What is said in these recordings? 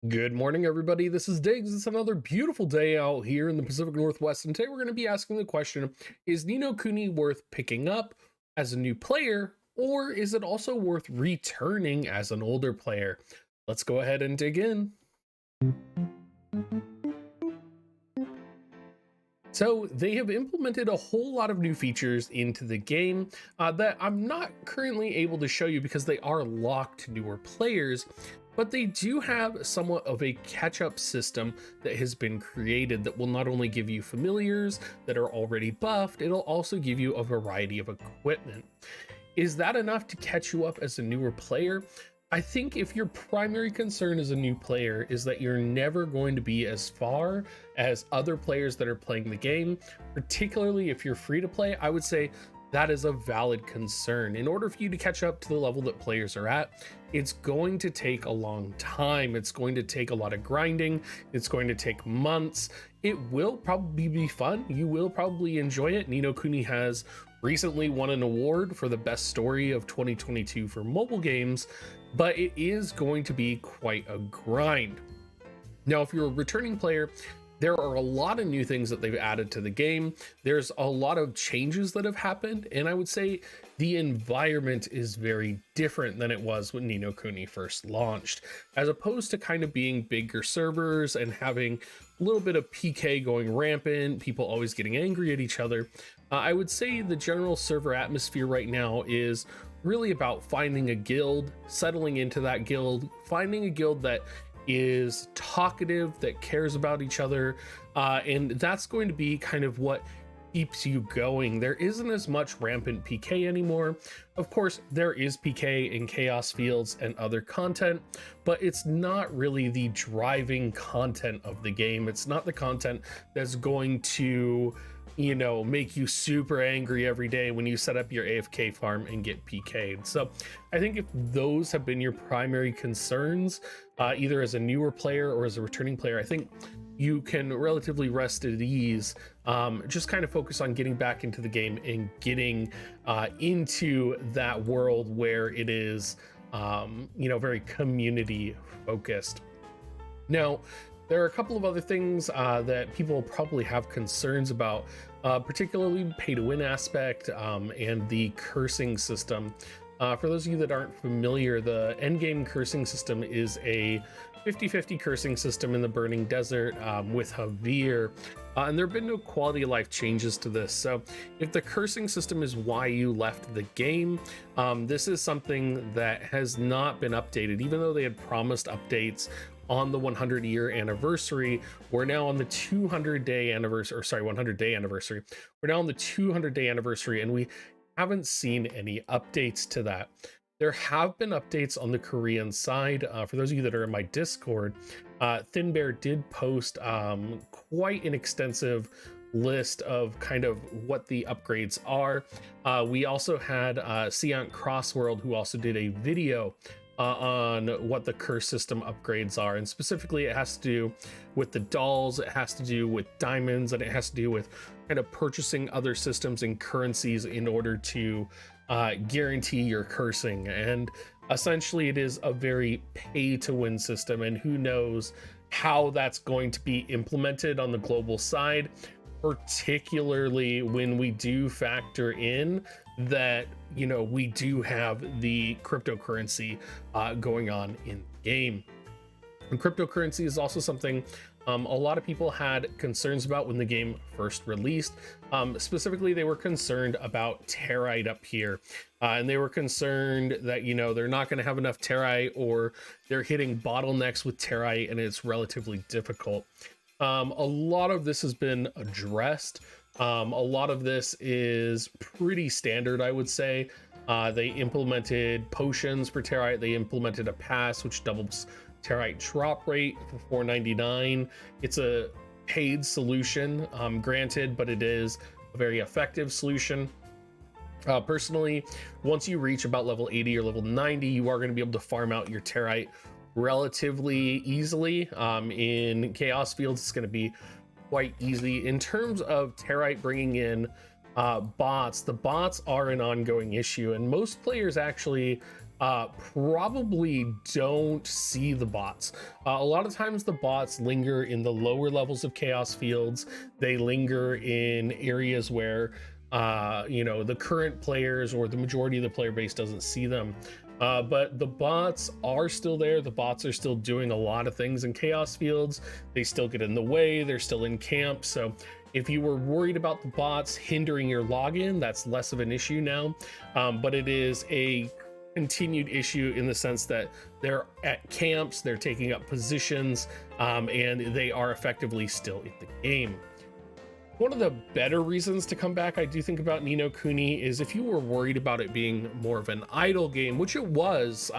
Good morning, everybody. This is Diggs. It's another beautiful day out here in the Pacific Northwest, and today we're going to be asking the question: is Ni no Kuni worth picking up as a new player, or is it also worth returning as an older player? Let's go ahead and dig in. So they have implemented a whole lot of new features into the game that I'm not currently able to show you because they are locked to newer players, but they do have somewhat of a catch-up system that has been created that will not only give you familiars that are already buffed, it'll also give you a variety of equipment. Is that enough to catch you up as a newer player? I think if your primary concern as a new player is that you're never going to be as far as other players that are playing the game, particularly if you're free to play, I would say that is a valid concern. In order for you to catch up to the level that players are at, it's going to take a long time. It's going to take a lot of grinding. It's going to take months. It will probably be fun. You will probably enjoy it. Ni no Kuni has recently won an award for the best story of 2022 for mobile games, but it is going to be quite a grind. Now, if you're a returning player, there are a lot of new things that they've added to the game. There's a lot of changes that have happened, and I would say the environment is very different than it was when Ni no Kuni first launched. As opposed to kind of being bigger servers and having a little bit of PK going rampant, people always getting angry at each other, I would say the general server atmosphere right now is really about finding a guild, settling into that guild, finding a guild that is talkative, that cares about each other, and that's going to be kind of what keeps you going. There isn't as much rampant PK anymore. Of course, there is PK in Chaos Fields and other content, but it's not really the driving content of the game. It's not the content that's going to make you super angry every day when you set up your AFK farm and get PK'd. So I think if those have been your primary concerns, either as a newer player or as a returning player, I think you can relatively rest at ease. Just kind of focus on getting back into the game and getting into that world where it is, very community focused. Now, there are a couple of other things that people probably have concerns about, particularly pay to win aspect and the cursing system. For those of you that aren't familiar, the endgame cursing system is a 50-50 cursing system in the Burning Desert with Javier. And there have been no quality of life changes to this. So if the cursing system is why you left the game, this is something that has not been updated, even though they had promised updates on the 100-year anniversary. We're now on the 200-day anniversary, or sorry, 100-day anniversary. We're now on the 200-day anniversary, and we haven't seen any updates to that. There have been updates on the Korean side. For those of you that are in my Discord, Thin Bear did post quite an extensive list of kind of what the upgrades are. We also had Seant Crossworld, who also did a video on what the curse system upgrades are, and specifically it has to do with the dolls, it has to do with diamonds, and it has to do with kind of purchasing other systems and currencies in order to guarantee your cursing. And essentially it is a very pay to win system, and who knows how that's going to be implemented on the global side, particularly when we do factor in that we do have the cryptocurrency going on in game. And cryptocurrency is also something a lot of people had concerns about when the game first released. Specifically, they were concerned about Territe up here, and they were concerned that they're not going to have enough Territe, or they're hitting bottlenecks with Territe and it's relatively difficult. A lot of this has been addressed. A lot of this is pretty standard, I would say. They implemented potions for Territe. They implemented a pass which doubles Territe drop rate for $4.99. It's a paid solution, granted, but it is a very effective solution. Personally, once you reach about level 80 or level 90, you are going to be able to farm out your Territe relatively easily. In Chaos Fields, it's going to be quite easy. In terms of Territe bringing in bots, the bots are an ongoing issue, and most players actually probably don't see the bots. A lot of times the bots linger in the lower levels of chaos fields. They linger in areas where you know, the current players or the majority of the player base doesn't see them. But the bots are still there. The bots are still doing a lot of things in chaos fields. They still get in the way. They're still in camp. So if you were worried about the bots hindering your login, that's less of an issue now. But it is a continued issue in the sense that they're at camps, they're taking up positions, and they are effectively still in the game. One of the better reasons to come back, I do think, about Ni no Kuni is if you were worried about it being more of an idle game, which it was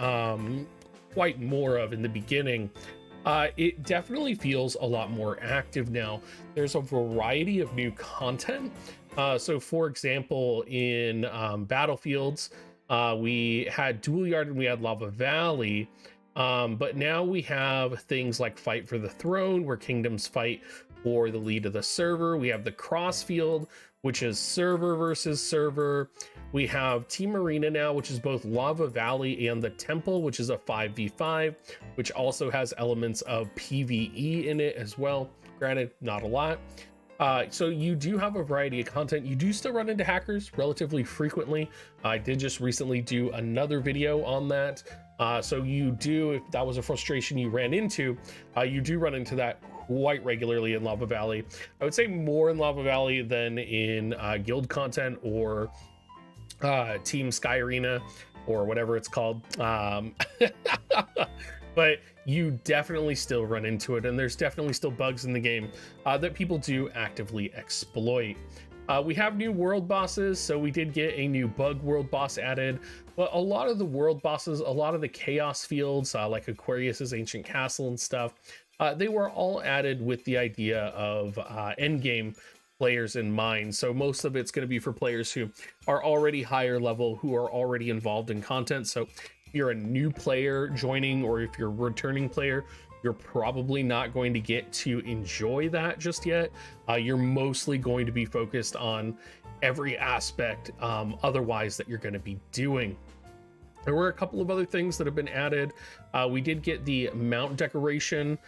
quite more of in the beginning, it definitely feels a lot more active now. There's a variety of new content. So for example, in Battlefields, we had Dual Yard and we had Lava Valley. But now we have things like Fight for the Throne, where kingdoms fight for the lead of the server. We have the Crossfield, which is server versus server. We have Team Arena now, which is both Lava Valley and the Temple, which is a 5v5, which also has elements of PvE in it as well. Granted, not a lot. So you do have a variety of content. You do still run into hackers relatively frequently. I did just recently do another video on that. So you do, if that was a frustration you ran into, you do run into that quite regularly in Lava Valley. I would say more in Lava Valley than in guild content or Team Sky Arena or whatever it's called. But you definitely still run into it, and there's definitely still bugs in the game that people do actively exploit. We have new world bosses, so we did get a new bug world boss added, but a lot of the world bosses, a lot of the chaos fields, like Aquarius's ancient castle and stuff, they were all added with the idea of endgame players in mind. So most of it's going to be for players who are already higher level, who are already involved in content. So if you're a new player joining, or if you're a returning player, you're probably not going to get to enjoy that just yet. You're mostly going to be focused on every aspect otherwise that you're going to be doing. There were a couple of other things that have been added. We did get the mount decoration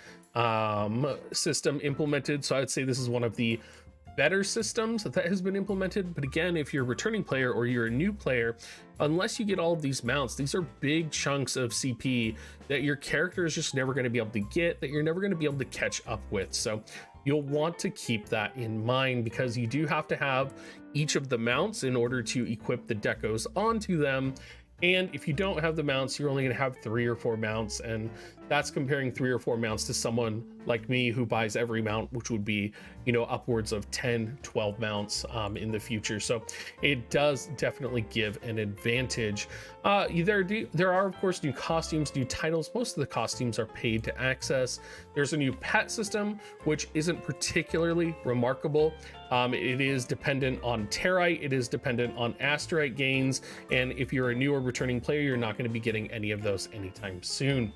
system implemented. So I would say this is one of the better systems that has been implemented. But again, if you're a returning player or you're a new player, unless you get all of these mounts, these are big chunks of CP that your character is just never going to be able to get, that you're never going to be able to catch up with. So you'll want to keep that in mind, because you do have to have each of the mounts in order to equip the decos onto them. And if you don't have the mounts, you're only going to have 3 or 4 mounts, and that's comparing 3 or 4 mounts to someone like me who buys every mount, which would be, you know, upwards of 10, 12 mounts in the future. So it does definitely give an advantage. There are, of course, new costumes, new titles. Most of the costumes are paid to access. There's a new pet system, which isn't particularly remarkable. It is dependent on Territe, it is dependent on Asterite gains, and if you're a new or returning player, you're not going to be getting any of those anytime soon.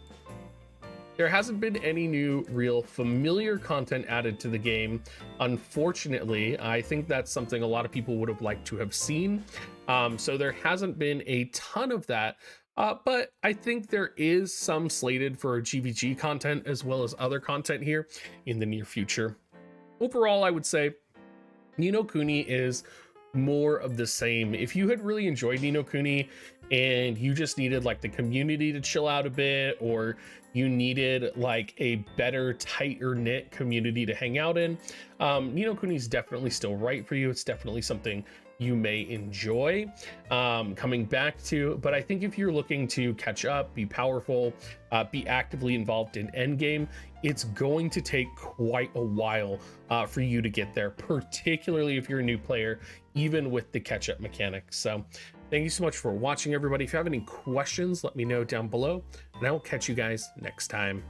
There hasn't been any new real familiar content added to the game. Unfortunately, I think that's something a lot of people would have liked to have seen. So there hasn't been a ton of that, but I think there is some slated for GVG content as well as other content here in the near future. Overall, I would say Ni no Kuni is more of the same. If you had really enjoyed Ni no Kuni and you just needed like the community to chill out a bit, or you needed like a better, tighter knit community to hang out in, Ni no Kuni is definitely still right for you. It's definitely something you may enjoy coming back to. But I think if you're looking to catch up, be powerful, be actively involved in endgame, it's going to take quite a while for you to get there, particularly if you're a new player, even with the catch-up mechanics. So thank you so much for watching, everybody. If you have any questions, let me know down below, and I will catch you guys next time.